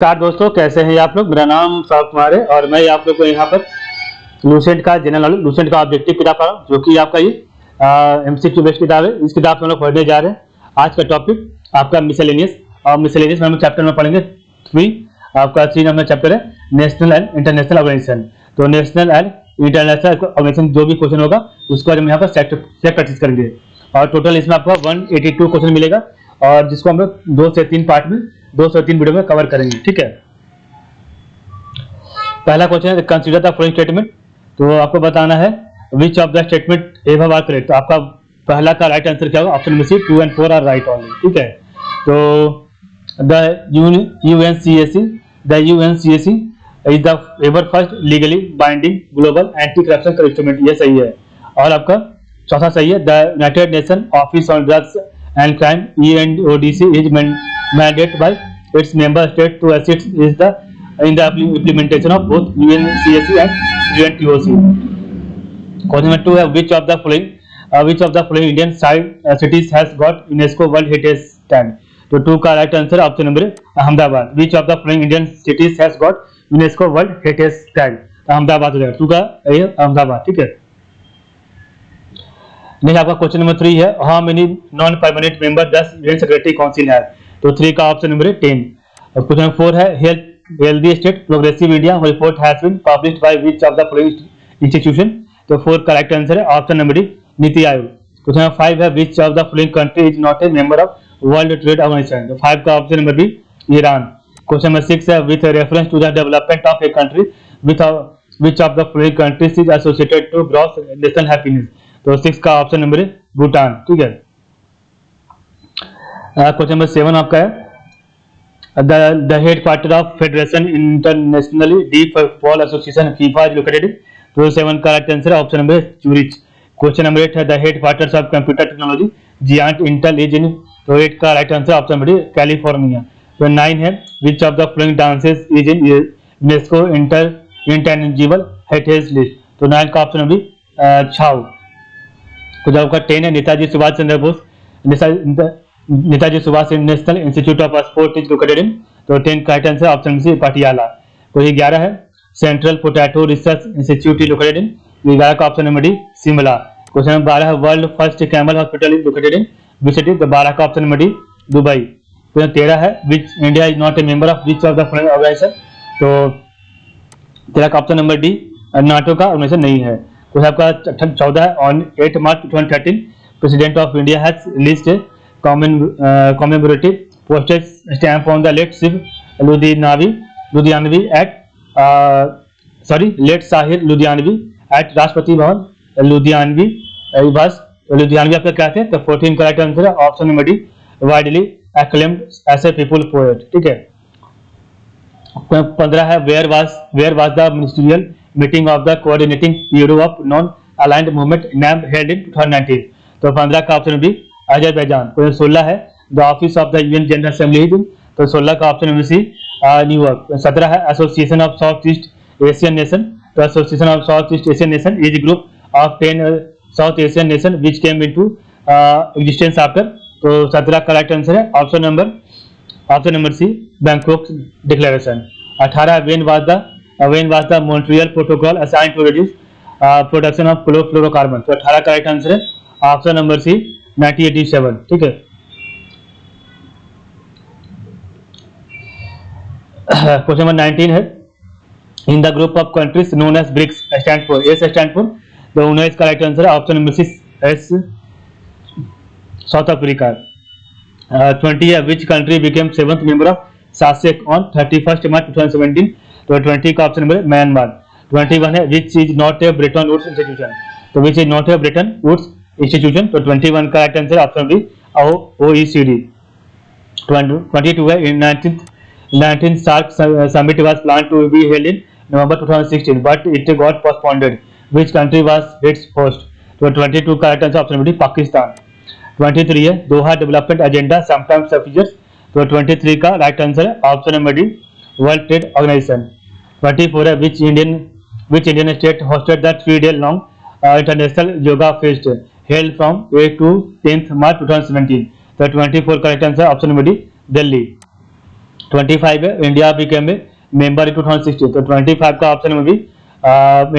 नमस्कार दोस्तों, कैसे हैं आप लोग। मेरा नाम साहब कुमार है और मैं आप लोग को यहाँ पर लूसेंट का जनरल नॉलेज, लूसेंट का ऑब्जेक्टिव किताब पढ़ा हूँ, जो कि आपका ये एमसीक्यू बेस्ड किताब है। इस किताब से हम लोग पढ़ने जा रहे हैं। आज का टॉपिक आपका मिसलेनियस, और मिसलेनियस में हम चैप्टर में पढ़ेंगे 3। आपका 3 नंबर चैप्टर है नेशनल एंड इंटरनेशनल ऑर्गेनाइजेशन। तो नेशनल एंड इंटरनेशनल ऑर्गेनाइजेशन जो भी क्वेश्चन होगा उसको हम यहाँ पर सेलेक्ट प्रैक्टिस करेंगे। और टोटल इसमें आपको 182 क्वेश्चन मिलेगा, और जिसको हम लोग 2 से 3 पार्ट में, 2 से 3 वीडियो में कवर करेंगे। ठीक है, पहला क्वेश्चन है कंसीडर द फॉलोइंग स्टेटमेंट। तो आपको बताना है which of the statement above are correct. तो आपका पहला का राइट आंसर क्या होगा? Option number C 2 and 4 are right only. ठीक है, तो the UNCAC is the ever first legally binding global anti corruption instrument, ये सही है। और आपका चौथा सही है, the United Nation Office on Drugs and Crime UNODC is mandated by its member state to assist in the implementation of both UNCSC and UNTOC. Question number 2 है which of the following Indian cities has got UNESCO World Heritage Stand? तो 2 का right answer option number Ahmedabad. Which of the following Indian cities has got UNESCO World Heritage Stand? Ahmedabad हो जाएगा, 2 का ये अहमदाबाद। ठीक है, next आपका क्वेश्चन नंबर 3 है how many non permanent member 10 UN secretary council है? तो 3 का ऑप्शन नंबर 10। और क्वेश्चन नंबर 4 है healthy state progressive India report has been published by which of the following institution? तो 4 का राइट आंसर है option number D NITI Aayog. Question number 5 है which of the following country is not a member of World Trade Organization? तो 5 का option number B Iran. Question number 6 है with reference to the development of a country which of the following countries is associated to gross national happiness? तो 6 का option number है भूटान। ठीक है, question number 7 आपका है the headquarter of Federation Internationally Deep Football Association FIFA is located in? तो 7 का right answer है option number Zurich. Question number 8 है the headquarters of computer technology Giant Intel is in? तो 8 का right answer option number California. तो 9 है which of the following dances is in UNESCO intangible heritage list? तो 9 का option number छाव। तो जब आपका 10 है Netaji Subhash Chandra Bose Netaji Subhash National Institute of Sport is located in? तो 10 का right answer option number C Patiala. तो ये 11 है Central Potato Research Institute is located in? 11 का option number D Shimla. Question number 12 है world first camel hospital is located in which city? तो 12 का option number D Dubai. Question 13 है which India is not a member of which of the following organisation? तो 13 का option number D NATO का organisation नहीं है। तो आपका 14 है on 8 March 2013 president of India has released commemorative postage stamp on the late Shiv Ludhianvi at late Sahir Ludhianvi at Rashtrapati Bhavan Ludhianvi बस लुधियानवी आपका क्या थे? तो 14 का राइट आंसर है option number D widely acclaimed as a people poet. ठीक है, 15 है where was the ministerial meeting of the Coordinating Bureau of Non Aligned Movement NAM held in 2019? तो 15 का ऑप्शन बी अजरबैजान। क्वेश्चन 16 है the office of the UN General Assembly is in? तो 16 का option number C न्यूयॉर्क। 17 है Association of South East Asian Nation. तो Association of South East Asian Nation is group of 10 South Asian nation which came into existence after? तो 17 का right answer है option number C Bangkok Declaration. 18 when was the Montreal Protocol assigned to reduce production of chlorofluorocarbon? तो 18 का right answer है option number C 1987। ठीक है, question number 19 है in the group of countries known as BRICS stand for? S stand for? तो 19 का right answer है option number C S South Africa. 20 है which country became 7th member of SASEC on 31 March 2017? तो 20 का option number Myanmar. 21 है which is not a Bretton Woods institution? तो which is not a Bretton Woods institution? तो 21 का right answer option B OECD। 22 है इन 19th SAARC summit was planned to be held in November 2016 but it got postponed. Which country was its host? तो 22 का right answer option number D Pakistan. 23 है Doha development agenda sometimes features? तो 23 का right answer है option number D World Trade Organization. 24 है which Indian state hosted the 3-day long international yoga fest held from 8 to 10th March 2017? तो 24 का right answer option number D Delhi. 25 है India became a member in 2016, तो 25 का option में भी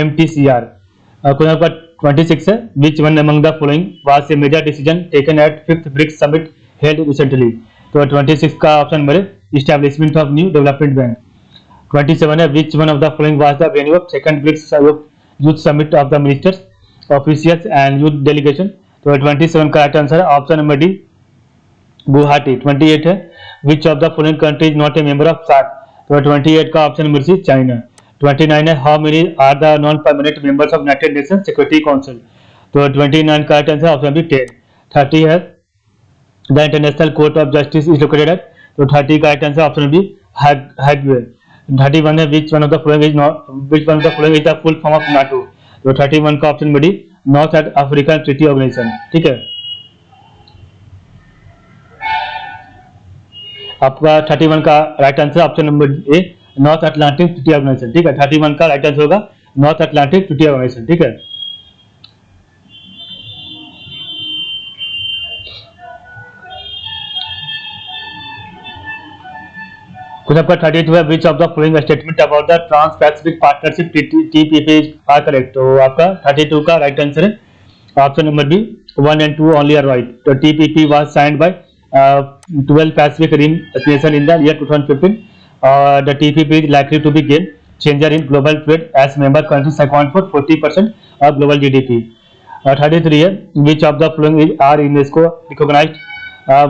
MTCR। Question number 26 है which one among the following was a major decision taken at 5th BRICS summit held recently, तो 26 का ऑप्शन नंबर है establishment of New Development Bank. 27 है which one of the following was the venue of 2nd BRICS youth summit of the ministers officials and youth delegation, तो 27 का right answer है option number D Guwahati. 28 है which of the following country is not a member of SAARC, तो 28 का option number C China. 29 है how many are the non permanent members of United Nations Security Council, तो 29 का right answer option number 10। 30 है the International Court of Justice is located at, तो 30 का right answer option number Hague. 31 है which one of the following is the full form of NATO, तो 31 का option number D North African Treaty Organization. ठीक है, आपका 31 का right answer option number A North Atlantic Treaty Organization. ठीक है, 31 का राइट आंसर होगा नॉर्थ अटलांटिक ट्रीटी ऑर्गेनाइजेशन। ठीक है, क्वेश्चन नंबर 32 है which of the following statement about the Trans Pacific Partnership TPP are correct, तो आपका 32 का राइट आंसर है option number B 1 and 2 only are right, तो TPP was signed by 12 Pacific Rim nation in the year 2015. The TPP is likely to be game changer in global trade as member countries account for 40% of global GDP. 33 है which of the following is are UNESCO recognized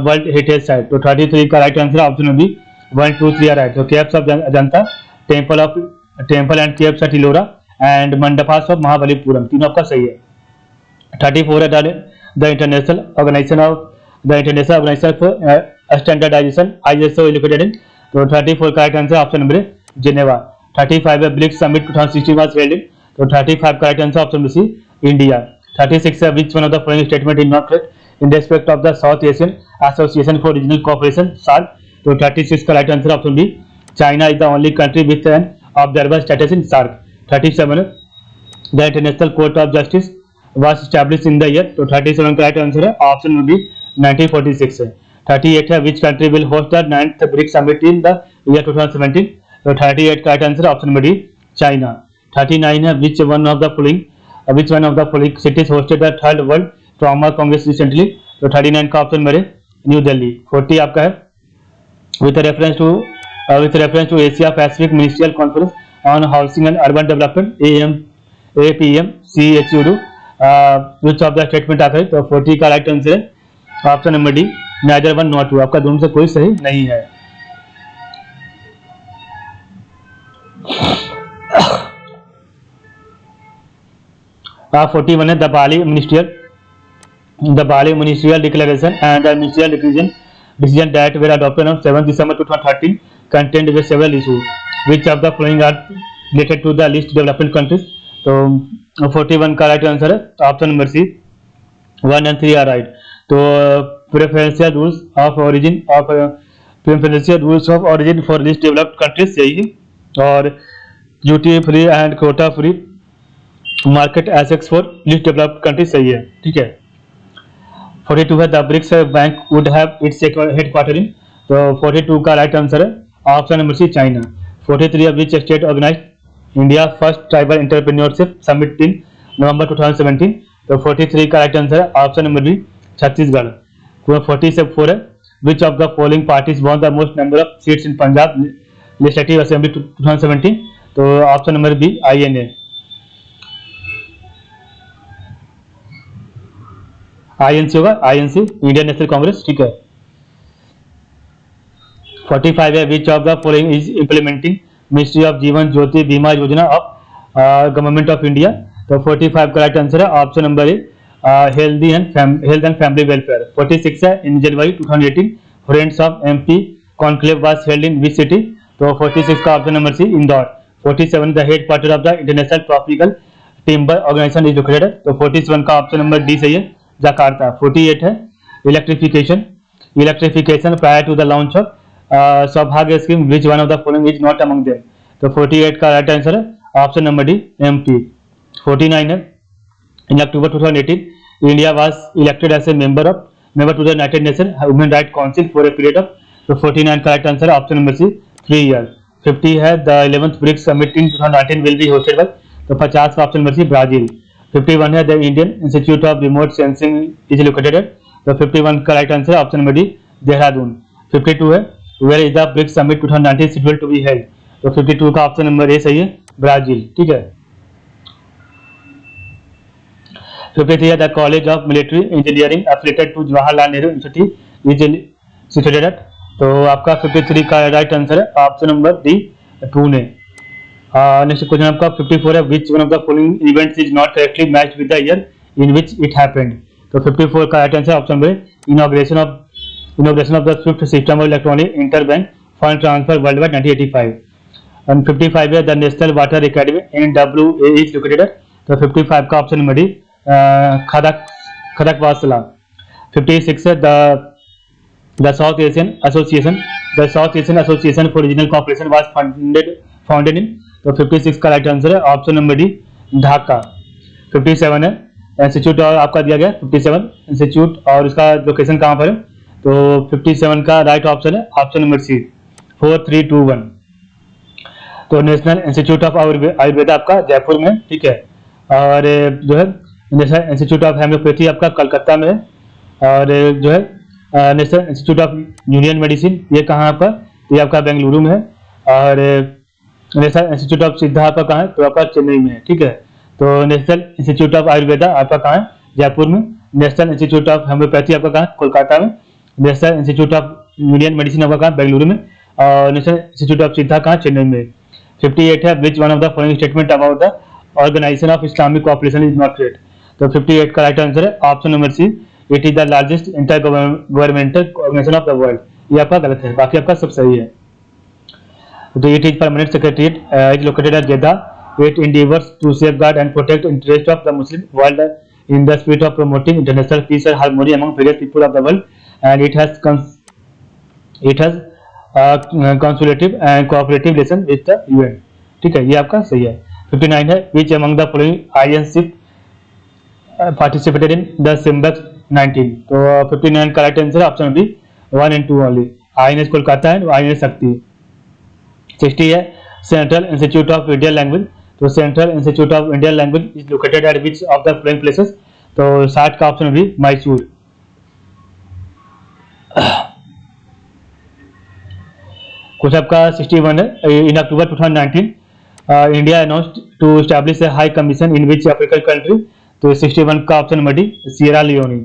world heritage site, तो 33 का right answer option number B 1, 2, 3 are right, तो caves of Ajanta, temple and caves at Ellora and mandapas of Mahabalipuram, तीनों आपका सही है। 34 है the International Organisation for Standardisation ISO located in, तो 34 का right answer option number Geneva. 35 है BRICS summit 2016 was held in, तो 35 का right answer option number C India. 36 है which one of the following statement is not correct in respect of the South Asian Association for Regional Cooperation SAARC, तो 36 का right answer option B China is the only country with an observer status in SAARC. 37 the International Court of Justice was established in the year, तो 37 का right answer है option number B 1946 है। 38 है which country will host the 9th BRICS summit in the year 2017, तो 38 का right answer option number D China. 39 है which one of the following cities hosted the 3rd world trauma congress recently, तो 39 का option number है new Delhi. 40 आपका है with reference to Asia Pacific Ministerial Conference on Housing and Urban Development APM CHUD, which of the statement आता है, तो 40 का right answer है option number D neither 1 nor 2, आपका दोनों से कोई सही नहीं है। आप 41 है the Bali ministerial declaration and the ministerial decision that were adopted on 7 December 2013 contained with several issues, which of the following are related to the least developed countries, तो 41 का राइट आंसर है option number C 1 and 3 are right, तो preferential rules of origin for least developed countries यही है, और duty free and quota free market access for least developed countries सही है। ठीक है, 42 है the BRICS bank would have its headquarter in, तो 42 का राइट आंसर है ऑप्शन नंबर सी चाइना। 43 है which state organised India first tribal entrepreneurship summit in November 2017, तो 43 का राइट आंसर है ऑप्शन नंबर बी छत्तीसगढ़। 44 है which of the following parties won the most number of seats in Punjab legislative assembly 2017, तो option number B INA। INC होगा, INC Indian National Congress. ठीक है, 45 है which of the following is implementing ministry of Jeevan Jyoti बीमा योजना of government of India, तो 45 का right answer है option number A health and family welfare. 46 है in January 2018 friends of MP conclave was held in which city, तो 46 का option number C Indore. 47 the headquarter of the International Tropical Timber Organisation is located, तो 47 का option number D सही है Jakarta. 48 है electrification prior to the launch of Saubhagya scheme which one of the following is not among them, तो 48 का right answer है option number D MP। 49 है in October 2018 India was elected as a member to the United Nation Human Right Council for a period of तो 49 correct answer option number C 3 year. 50 है the 11th BRICS summit in 2019 will be hosted by, तो 50 का option number C Brazil. 51 है the Indian Institute of Remote Sensing is located at, तो 51 का right answer option number D Dehradun. 52 है where is the BRICS summit 2019 scheduled to be held, तो 52 का option number ए सही है ब्राजील। ठीक है। 53 है the College of Military Engineering affiliated to Jawaharlal Nehru University is situated at, तो आपका 53 का राइट आंसर है option number D Pune. Next question आपका 54 है which one of the following events is not correctly matched with the year in which it happened, तो 54 का right answer option number inauguration of the SWIFT system of electronic interbank fund transfer world wide 1985। And 55 है the national water academy NWA is located at, तो 55 का option number D Khadakwasla. 56 है the South Asian Association for Regional cooperation was founded in, तो 56 का right answer है option number D Dhaka. 57 है institute और आपका दिया गया 57 इंस्टीट्यूट और इसका लोकेशन कहाँ पर है, तो 57 का राइट ऑप्शन है ऑप्शन नंबर सी 4321। तो नेशनल इंस्टीट्यूट ऑफ आयुर्वेदा आपका जयपुर में, ठीक है, और जो है नेशनल इंस्टीट्यूट ऑफ हेम्योपैथी आपका कलकत्ता में है, और जो है national Institute of union medicine ये कहाँ आपका, ये आपका बेंगलुरु में है, और नेशनल इंस्टीट्यूट ऑफ सिद्धा आपका कहाँ है, तो आपका चेन्नई में है। ठीक है। तो नेशनल इंस्टीट्यूट ऑफ आयुर्वेदा आपका कहाँ है, जयपुर में। नेशनल इंस्टीट्यूट ऑफ हेम्योपैथी आपका कहाँ है, कोलकाता में। National Institute of union medicine आपका कहाँ, बेंगलुरु में, और नेशनल इंस्टीट्यूट ऑफ सिद्धा कहाँ, चेन्नई में। 58 है which one of the following statement about the Organisation of Islamic Cooperation is not correct, तो 58 का राइट आंसर है option number C it is the largest intergovernmental organisation of the world, ये आपका गलत है, बाकी आपका सब सही है। तो it is permanent secretariat is located eight Jeddah, it endeavors to safeguard and protect the interest of the Muslim world in the spirit of promoting international peace and harmony among various people of the world, and it has consultative and cooperative relation with the UN। ठीक है, ये आपका सही है। 59 है which among the following INC participated in the Simbex 19, तो 59 का right answer option B 1 and 2 only, INS Kolkata and INS Shakti. 60 है Central Institute of Indian Language, तो Central Institute of Indian Language is located at which of the following places, तो 60 का option भी मैसूर। कुछ आपका 61 है in October 2019 India announced to establish a high commission in which African country, तो 61 का option number D Sierra Leone.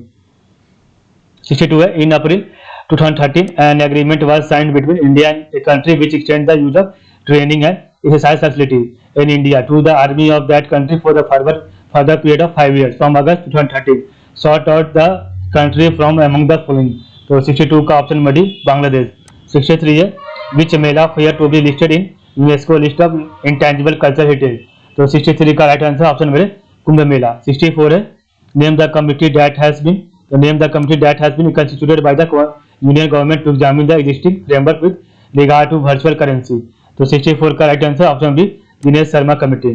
62 है इन अप्रैल 2013 an agreement was signed between India and a country which extends the use of training and exercise facility in India to the army of that country for the further period of 5 years from August 2013, sought out the country from among the following, तो 62 का option number D Bangladesh. 63 है which mela fair to be listed in UNESCO list of intangible culture heritage, तो 63 का right answer option number Kumbh Mela. 64 है name the committee that has been, तो name the committee that has been constituted by the union government to examine the existing framework with regard to virtual currency, तो 64 का right answer option B Dinesh Sharma committee.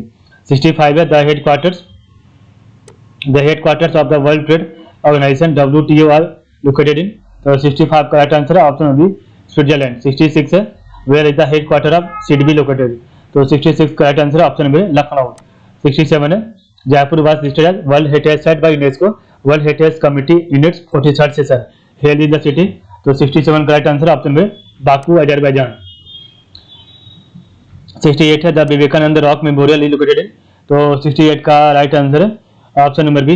65 है the headquarters of the World Trade Organisation WTO are located in, तो 65 का right answer है option B Switzerland. 66 है where is the headquarter of SIDBI located, तो 66 का right answer option B Lucknow. 67 है Jaipur was listed as world heritage site by UNESCO world heritage committee in its 43rd session held in the city, तो 67 का right answer option B Baku Azerbaijan. 68 है the Vivekananda rock memorial is located in, तो 68 का right answer है option number B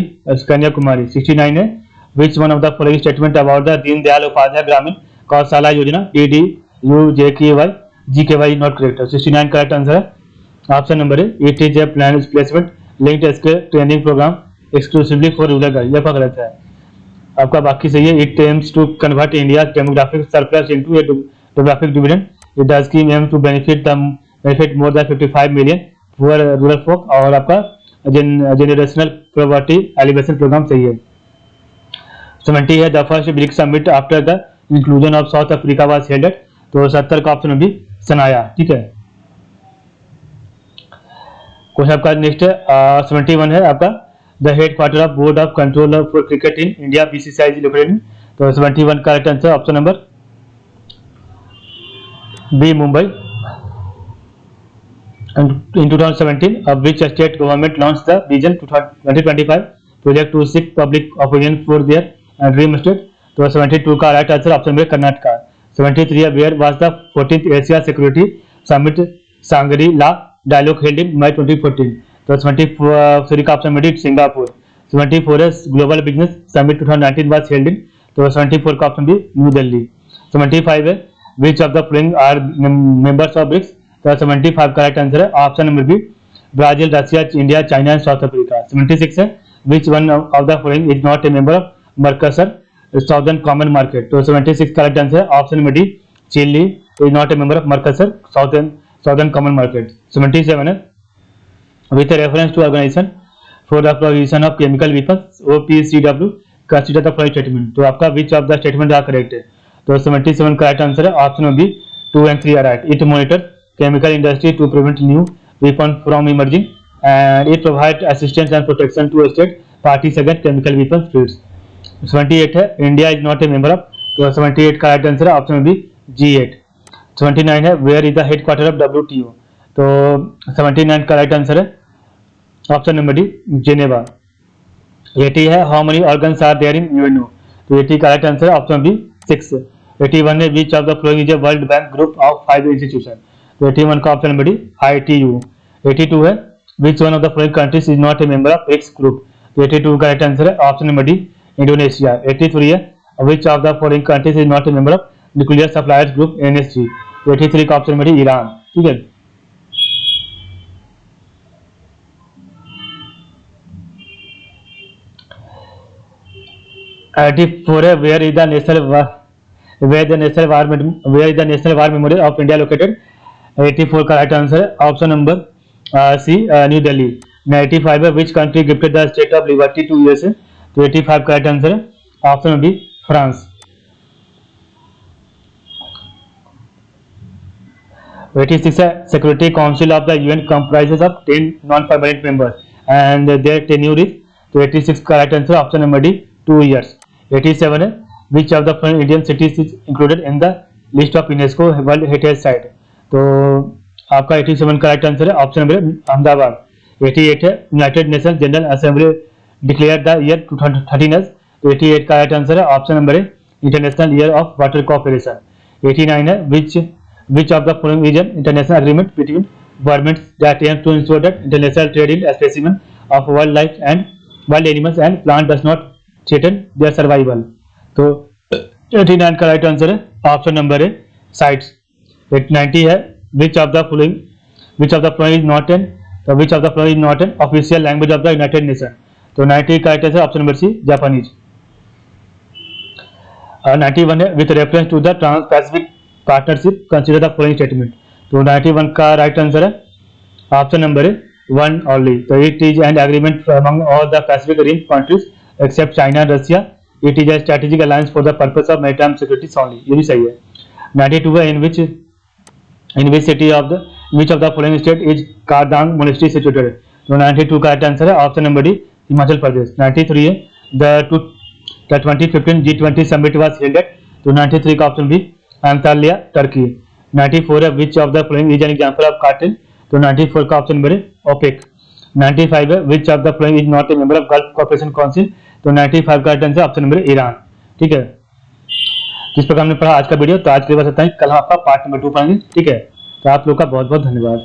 Kanyakumari. 69 है which one of the following statement about the Deendayal Upadhyaya Grameen Kaushalya Yojana DDUJKY not correct, 69 का right answer है option number A it is a placement linked skill training programme exclusively for rural girls, यह गलत है, आपका बाकी सही है। It aims to convert India demographic surplus into a demographic dividend, it does scheme aim to benefit more than 55 million poor rural folk, और आपका generational poverty alleviation programme सही है। 70 है the first BRICS summit after the inclusion of South Africa was held at, तो 70 का option भी सनाया। ठीक है, क्वेश्चन आपका नेक्स्ट है 71 है आपका the headquarter of Board of Control for Cricket in India BCCI is located in, तो 71 का right answer option number B Mumbai. And in 2017, which state government launched the Vision 2025 project to seek public opinion for their dream state? तो 72 का right answer option में Karnataka. 73 where was the 14th Asia Security Summit Shangri-La Dialogue held in May 2014? तो 73 का option में D Singapore. 74 है Global Business Summit 2019 was held in, तो 74 का option B New Delhi. 75 है which of the following are members of BRICS? तो 75 correct answer है option number B Brazil, Russia, India, China and South Africa. 76 है which one of the following is not a member of Mercosur Southern Common Market? तो 76 correct answer है option number D Chile is not a member of Mercosur Southern Common Market. 77 है with reference to Organisation for the Prohibition of Chemical Weapons OPCW consider the following statement? तो आपका which of the statement are correct है? तो 77 correct answer है option number B 2 and 3 are right. It monitor chemical industry to prevent new weapons from emerging, and it provides assistance and protection to state parties against chemical weapons threats. 78 है India is not a member of, तो 78 का right answer है option B G8। 79 है where is the headquarter of WTO? तो 79 का right answer है option number D Geneva. 80 है how many organs are there in UNO? तो 80 का राइट आंसर है ऑप्शन बी 6। 81 है which of the following is a World Bank group of 5 institutions? तो 81 का ऑप्शन नंबर डी ITU। 82 है which one of the following countries is not a member of BRICS group? तो 82 का right answer है option number D Indonesia. 83 है which of the following countries is not a member of nuclear suppliers group NSG? तो 83 का option number D Iran. ठीक है, है where is the National War Memorial of India located? 84 का right answer है option number C New Delhi. 95 है which country gifted the state of liberty to USA? तो 85 का राइट आंसर है ऑप्शन नंबर बी फ्रांस। 86 है Security Council of the UN comprises of 10 non permanent members and their tenure is? तो 86 का right answer option number D 2 years। 87 है which of the following Indian cities is included in the list of UNESCO world heritage site? तो आपका 87 का right answer है option number Ahmedabad. 88 है United Nation General Assembly declare the year 2013 as? तो 88 का right answer है option number A international year of water cooperation. 89 है which of the following is an international agreement between governments that aim to ensure that international trade in specimen of wild life and wild animals and plant does not threaten their survival? तो 89 का right answer है option number ए sites. 90 है which of the following is not an official language of the United Nations? तो 90 का right answer option number C Japanese. 91 है with reference to the Trans Pacific Partnership consider the following statement? तो 91 का right answer है option number ए 1 only। तो it is an agreement among all the Pacific Rim countries except China and Russia. It is a strategic alliance for the purpose of maritime security only। ये भी सही है। 92 है in which city of which of the following state is Kardang monastery situated? तो 92 का right answer है option number D Himachal Pradesh. 93 है the 2015 G20 summit was held at? तो 93 का ऑप्शन बी अंताल्या टर्की। 94 है which of the following is an example of cartel? तो 94 का option number OPEC। 95 है which of the following is not a member of Gulf Cooperation Council? तो 95 का right answer option number Iran. ठीक है, जिस प्रकार हमने पढ़ा आज का वीडियो, तो आज के लिए बस इतना ही। कल हम आपका पार्ट नंबर 2 पढ़ेंगे। ठीक है, तो आप लोग का बहुत बहुत धन्यवाद।